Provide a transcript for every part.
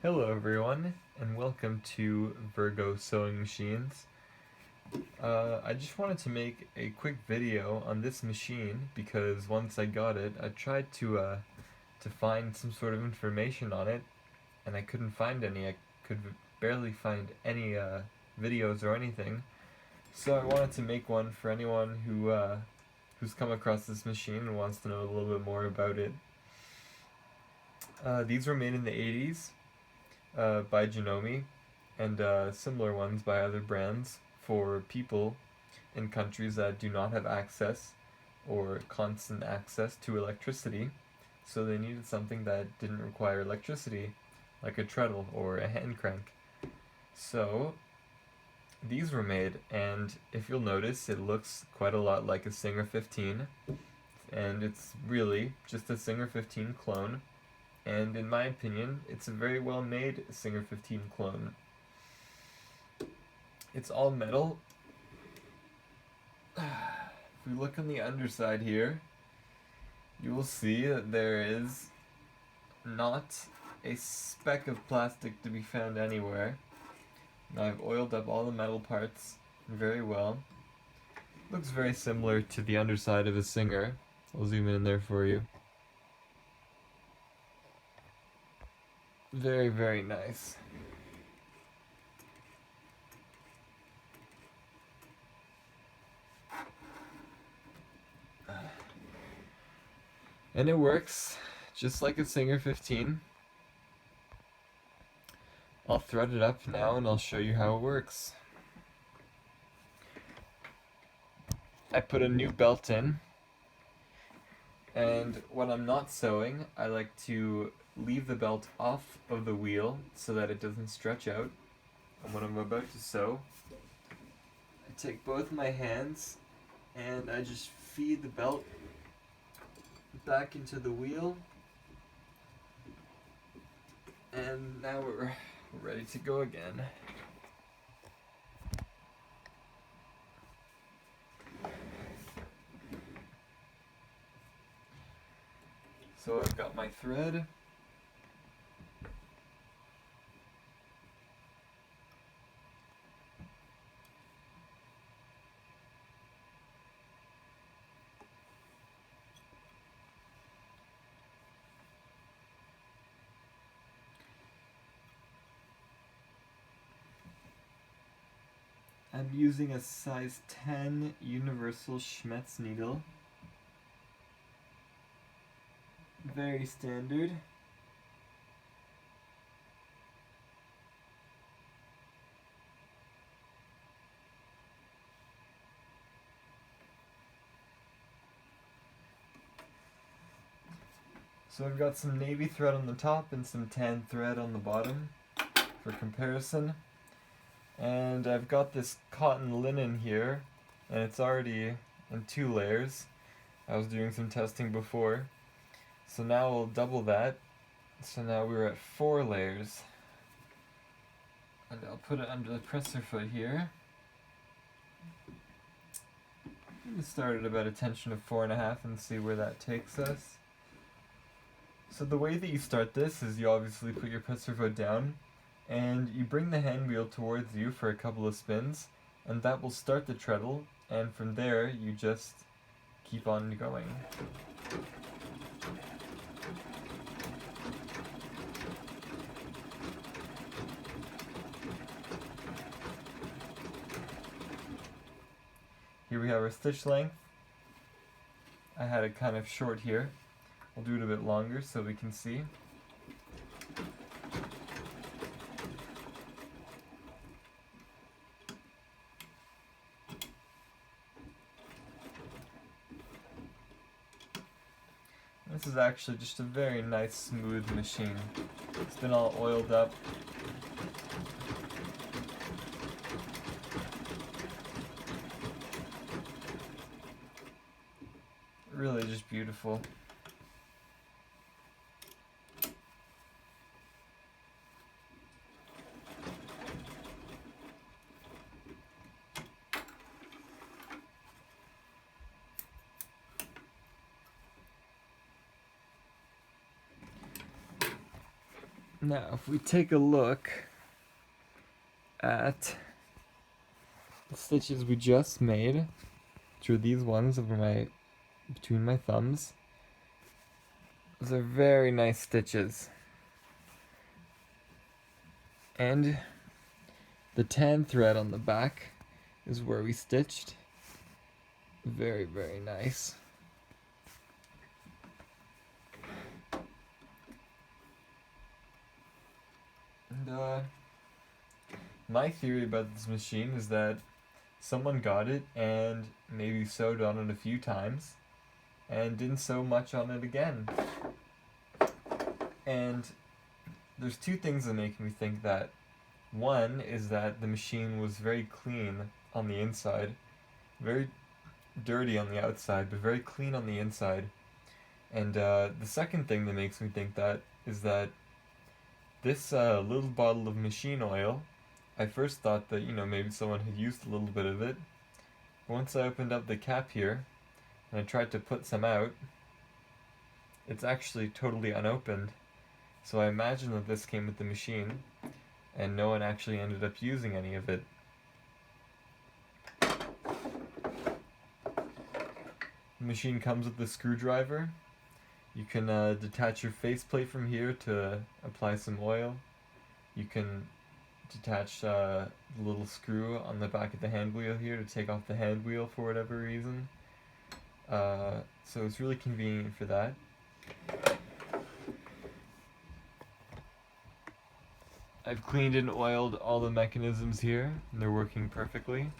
Hello everyone, and welcome to Virgo Sewing Machines. I just wanted to make a quick video on this machine because once I got it, I tried to find some sort of information on it, and I couldn't find any. I could barely find any videos or anything. So I wanted to make one for anyone who's come across this machine and wants to know a little bit more about it. These were made in the 80s. By Janome, and similar ones by other brands for people in countries that do not have access or constant access to electricity, so they needed something that didn't require electricity, like a treadle or a hand crank. So these were made, and if you'll notice, it looks quite a lot like a Singer 15, and it's really just a Singer 15 clone. And in my opinion, it's a very well made Singer 15 clone. It's all metal. If we look on the underside here, you will see that there is not a speck of plastic to be found anywhere. Now I've oiled up all the metal parts very well. Looks very similar to the underside of a Singer. I'll zoom in there for you. Very, very nice. And it works just like a Singer 15. I'll thread it up now and I'll show you how it works. I put a new belt in, and when I'm not sewing, I like to leave the belt off of the wheel so that it doesn't stretch out. And when I'm about to sew, I take both my hands and I just feed the belt back into the wheel, and now we're ready to go again. So I've got my thread. I'm using a size 10 universal Schmetz needle. Very standard. So I've got some navy thread on the top and some tan thread on the bottom for comparison. And I've got this cotton linen here, and it's already in 2 layers. I was doing some testing before. So now we'll double that. So now we're at 4 layers. And I'll put it under the presser foot here. We'll start at about a tension of 4.5 and see where that takes us. So the way that you start this is you obviously put your presser foot down, and you bring the hand wheel towards you for a couple of spins, and that will start the treadle, and from there you just keep on going. Here we have our stitch length. I had it kind of short here. We'll do it a bit longer so we can see. This is actually just a very nice, smooth machine. It's been all oiled up. Really just beautiful. Now, if we take a look at the stitches we just made, which are these ones over between my thumbs, those are very nice stitches. And the tan thread on the back is where we stitched. Very, very nice. And my theory about this machine is that someone got it and maybe sewed on it a few times and didn't sew much on it again. And there's two things that make me think that. One is that the machine was very clean on the inside, very dirty on the outside, but very clean on the inside. And the second thing that makes me think that is that this little bottle of machine oil, I first thought that, maybe someone had used a little bit of it. Once I opened up the cap here, and I tried to put some out, it's actually totally unopened. So I imagine that this came with the machine, and no one actually ended up using any of it. The machine comes with the screwdriver. You can detach your faceplate from here to apply some oil. You can detach the little screw on the back of the hand wheel here to take off the hand wheel for whatever reason. So it's really convenient for that. I've cleaned and oiled all the mechanisms here, and they're working perfectly.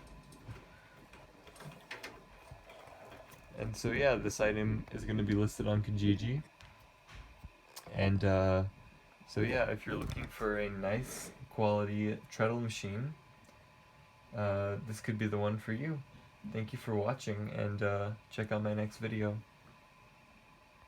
And so yeah, this item is going to be listed on Kijiji. And so yeah, if you're looking for a nice quality treadle machine, this could be the one for you. Thank you for watching, and check out my next video.